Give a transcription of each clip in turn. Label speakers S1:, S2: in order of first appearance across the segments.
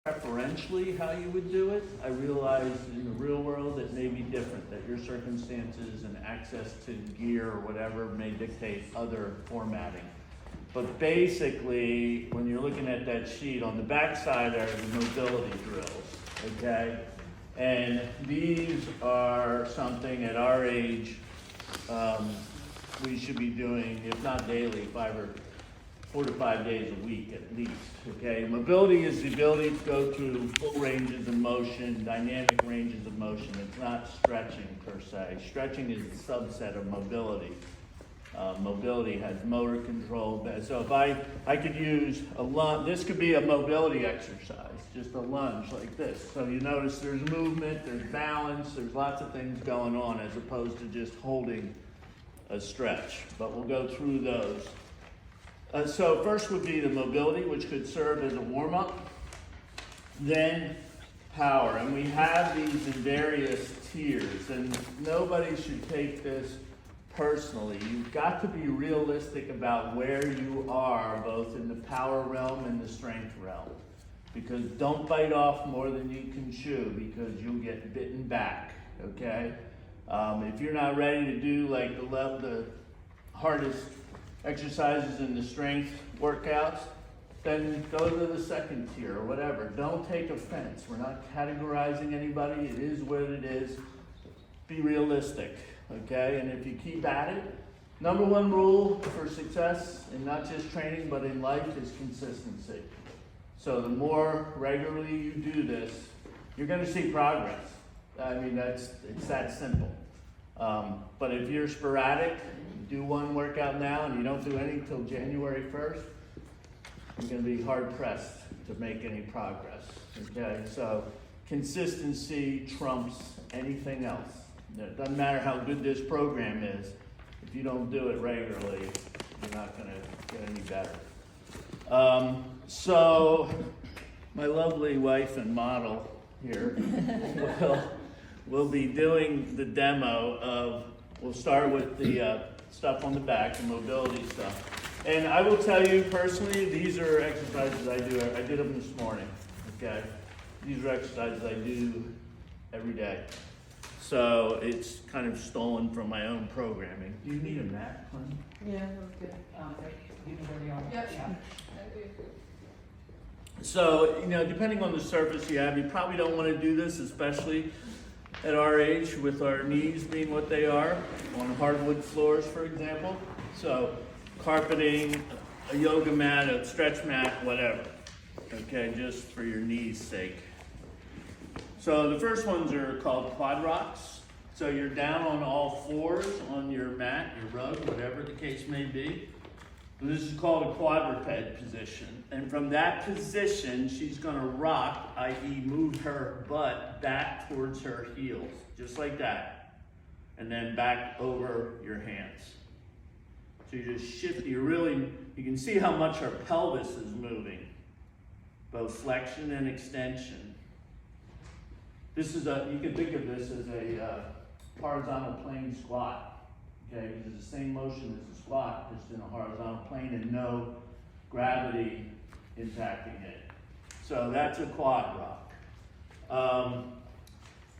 S1: preferentially how you would do it. I realize in the real world it may be different, that your circumstances and access to gear or whatever may dictate other formatting. But basically, when you're looking at that sheet, on the back side are the mobility drills, okay? And these are something at our age we should be doing, if not daily, 4 to 5 days a week at least, okay? Mobility is the ability to go through full ranges of motion, dynamic ranges of motion. It's not stretching per se. Stretching is a subset of mobility. Mobility has motor control. So if I could use a lunge, this could be a mobility exercise, just a lunge like this. So you notice there's movement, there's balance, there's lots of things going on as opposed to just holding a stretch. But we'll go through those. So first would be the mobility, which could serve as a warm-up. Then power, and we have these in various tiers, and nobody should take this personally. You've got to be realistic about where you are, both in the power realm and the strength realm. Because don't bite off more than you can chew, because you'll get bitten back, okay? If you're not ready to do like the hardest exercises in the strength workouts, then go to the second tier or whatever. Don't take offense. We're not categorizing anybody. It is what it is. Be realistic, okay? And if you keep at it, number one rule for success in not just training but in life is consistency. So the more regularly you do this, you're going to see progress. I mean, it's that simple. But if you're sporadic, you do one workout now and you don't do any until January 1st, you're going to be hard pressed to make any progress. Okay, so consistency trumps anything else. It doesn't matter how good this program is. If you don't do it regularly, you're not going to get any better. So my lovely wife and model here will be doing the demo of, we'll start with the stuff on the back, the mobility stuff. And I will tell you personally, these are exercises I do. I did them this morning, okay? These are exercises I do every day. So it's kind of stolen from my own programming. Do you need a mat, honey?
S2: Yeah, that's good.
S3: You know where they are.
S2: Yep.
S3: Yeah.
S1: So, depending on the surface you have, you probably don't want to do this, especially at our age with our knees being what they are, on hardwood floors, for example. So, carpeting, a yoga mat, a stretch mat, whatever. Okay, just for your knees' sake. So the first ones are called quad rocks. So you're down on all fours on your mat, your rug, whatever the case may be. This is called a quadruped position. And from that position, she's gonna rock, i.e. move her butt back towards her heels, just like that. And then back over your hands. So you just shift, you can see how much her pelvis is moving, both flexion and extension. This is you can think of this as a horizontal plane squat. Okay, it's the same motion as a squat, just in a horizontal plane and no gravity impacting it. So that's a quad rock.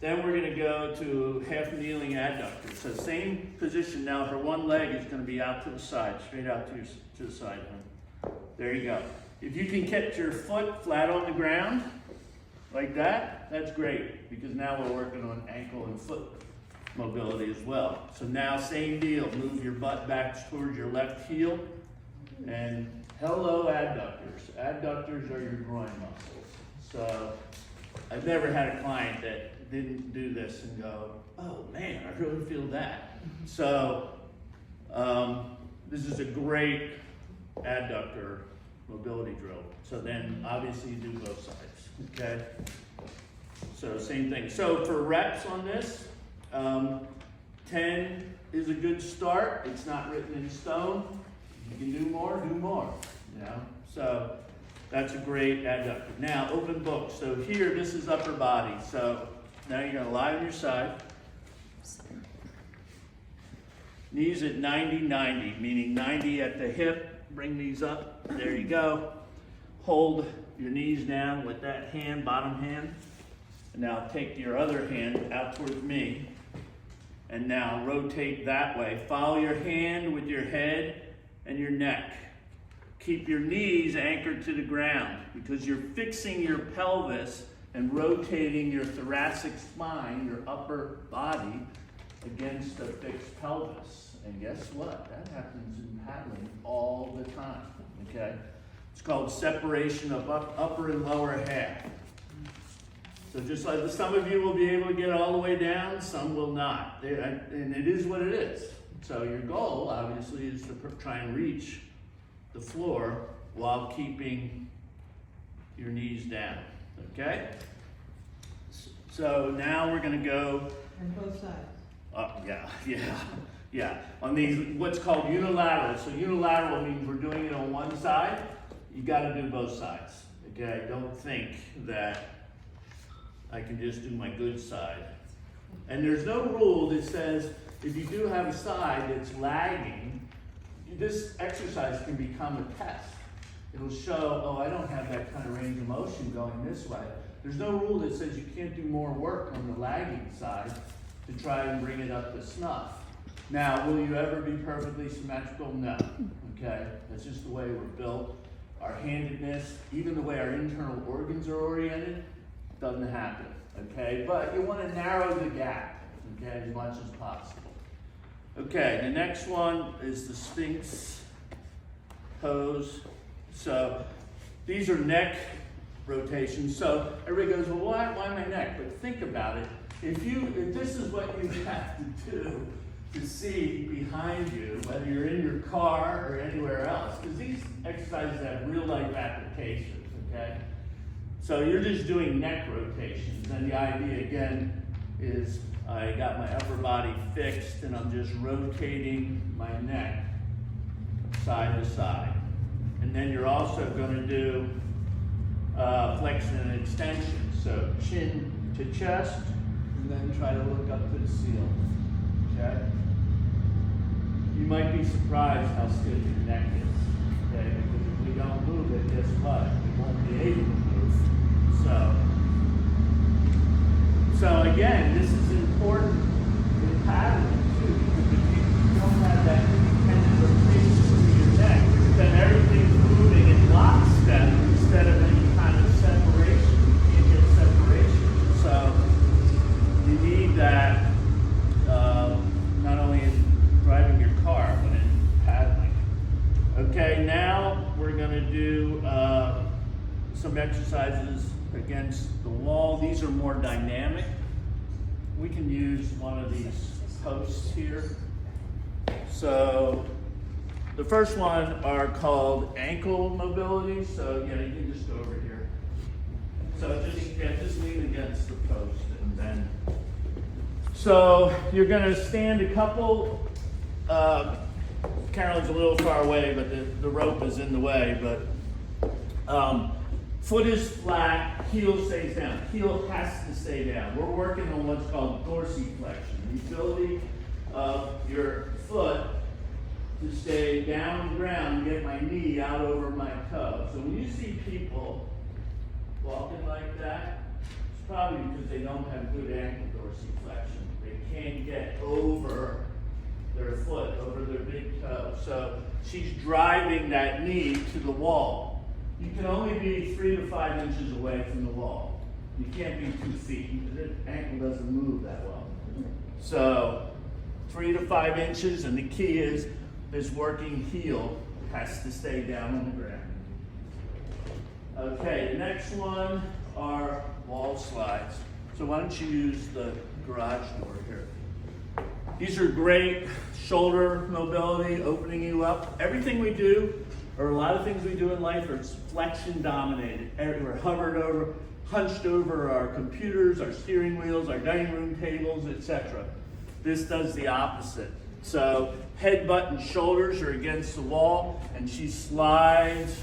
S1: Then we're going to go to half kneeling adductor. So same position now. Her one leg is going to be out to the side, straight out to the side. There you go. If you can keep your foot flat on the ground like that, that's great, because now we're working on ankle and foot mobility as well. So now same deal. Move your butt back towards your left heel. And hello adductors. Adductors are your groin muscles. So I've never had a client that didn't do this and go, oh man, I really feel that. So this is a great adductor mobility drill. So then obviously you do both sides, okay? So same thing. So for reps on this, 10 is a good start. It's not written in stone. If you can do more, So that's a great adductor. Now, open book. So here, this is upper body. So now you're gonna lie on your side. Knees at 90-90, meaning 90 at the hip. Bring these up. There you go. hold your knees down with that hand, bottom hand. And now take your other hand out towards me. And now rotate that way. Follow your hand with your head and your neck. Keep your knees anchored to the ground because you're fixing your pelvis and rotating your thoracic spine, your upper body, against a fixed pelvis. And guess what? That happens in paddling all the time, okay? It's called separation of upper and lower half. So just like some of you will be able to get all the way down, some will not. And it is what it is. So your goal, obviously, is to try and reach the floor while keeping your knees down, okay? So now we're gonna go.
S2: On both sides.
S1: Yeah. On these, what's called unilateral. So unilateral means we're doing it on one side. You gotta do both sides, okay? Don't think that I can just do my good side. And there's no rule that says if you do have a side that's lagging, this exercise can become a test. It'll show, oh, I don't have that kind of range of motion going this way. There's no rule that says you can't do more work on the lagging side to try and bring it up to snuff. Now, will you ever be perfectly symmetrical? No, okay? That's just the way we're built. Our handedness, even the way our internal organs are oriented, doesn't happen, okay? But you want to narrow the gap, okay, as much as possible. Okay, the next one is the Sphinx pose. So these are neck rotations. So everybody goes, well, why my neck? But think about it. If this is what you have to do to see behind you, whether you're in your car or anywhere else, because these exercises have real life applications, okay? So you're just doing neck rotations, and the idea again is I got my upper body fixed and I'm just rotating my neck side to side. And then you're also going to do flexion and extension. So chin to chest, and then try to look up to the ceiling, okay? You might be surprised how stiff your neck is, okay? Because if we don't move it, guess what? We won't be able to move. So again, this is important in paddling too, because if you don't have that independent rotation through your neck, then everything's moving in lockstep instead of any kind of separation. You can't get separation. So you need that not only in driving your car, but in paddling. Okay, now we're going to do some exercises against the wall. These are more dynamic. We can use one of these posts here. So the first one are called ankle mobility. So yeah, you can just go over here. So just lean against the post and then. So you're going to stand a couple. Carolyn's a little far away, but the rope is in the way. But foot is flat, heel stays down. Heel has to stay down. We're working on what's called dorsiflexion, the ability of your foot to stay down on the ground and get my knee out over my toe. So when you see people walking like that, it's probably because they don't have good ankle dorsiflexion. They can't get over their foot, over their big toe. So she's driving that knee to the wall. You can only be 3 to 5 inches away from the wall. You can't be 2 feet. The ankle doesn't move that well. So 3 to 5 inches, and the key is this working heel has to stay down on the ground. Okay, the next one are wall slides. So why don't you use the garage door here. These are great shoulder mobility, opening you up. Everything we do, or a lot of things we do in life, are flexion dominated. We're hunched over our computers, our steering wheels, our dining room tables, etc. This does the opposite. So head, butt, and shoulders are against the wall, and she slides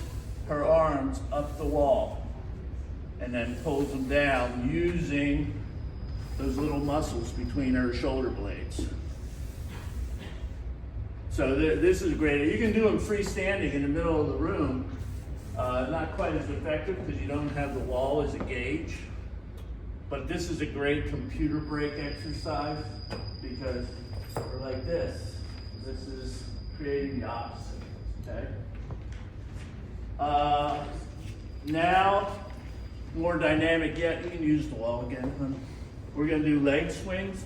S1: her arms up the wall and then pulls them down using those little muscles between her shoulder blades. So this is great. You can do them freestanding in the middle of the room. Not not quite as effective because you don't have the wall as a gauge. But this is a great computer break exercise because we're like this. This is creating the opposite, okay? Now, more dynamic yet, you can use the wall again. We're gonna do leg swings.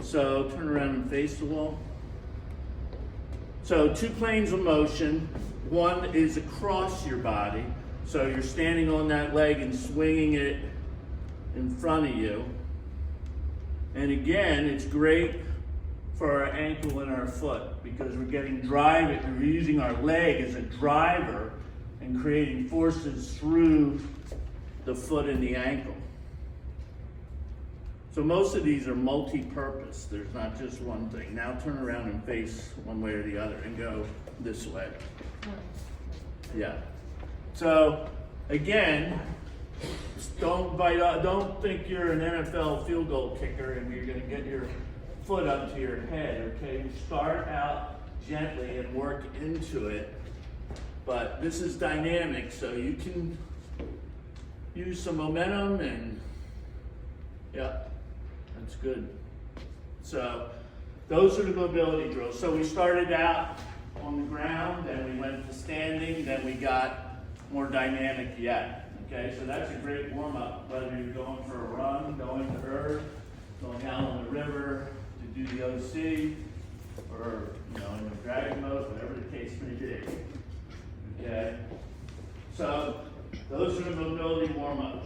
S1: So turn around and face the wall. So 2 planes of motion. One is across your body. So you're standing on that leg and swinging it in front of you. And again, it's great for our ankle and our foot because we're getting driving, we're using our leg as a driver and creating forces through the foot and the ankle. So most of these are multi-purpose. There's not just one thing. Now turn around and face one way or the other and go this way. Yeah. So again, don't think you're an NFL field goal kicker and you're gonna get your foot up to your head, okay? Start out gently and work into it. But this is dynamic, so you can use some momentum and yeah, that's good. So those are the mobility drills. So we started out on the ground, then we went to standing, then we got more dynamic yet. Okay, so that's a great warm-up, whether you're going for a run, going to Earth, going out on the river to do the OC, or in the dragon mode, whatever the case may be. Okay, so those are the mobility warm-ups.